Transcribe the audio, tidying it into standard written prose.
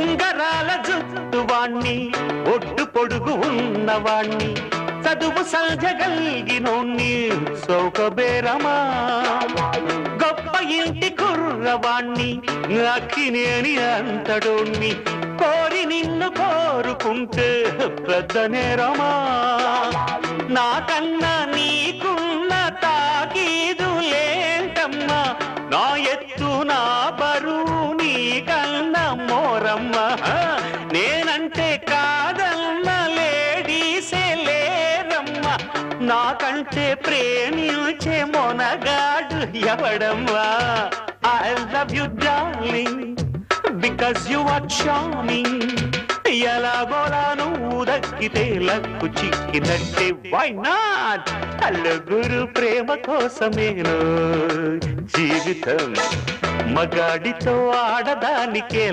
ఉంగరాల జుట్టువాణ్ణి ఒడ్డు పొడుగు ఉన్నవాణ్ణి చదువు సల్జగలిగినోణ్ణి సౌకబేరమా గొప్ప ఇంటి కుర్రవాణ్ణి అక్కినేని అంతడోణ్ణి కోరి నిన్ను కోరుకుంటే పెద్ద నేరమా నాకన్నా నీకున్న తాకీదులేంటమ్మా నా ఎత్తు నా బరువు నీకన్నా మోరమ్మా నేనంటే కాదన్న లేడీసే లేరమ్మా నాకంటే ప్రేమించే Monagadu ఎవడమ్మా I love you darling because you are charming ఎలాగోలా నువ్వు దక్కితే లక్కు చిక్కినట్టే why not నలుగురు ప్రేమ కోసమేను జీవితం మగాడితో ఆడదానికే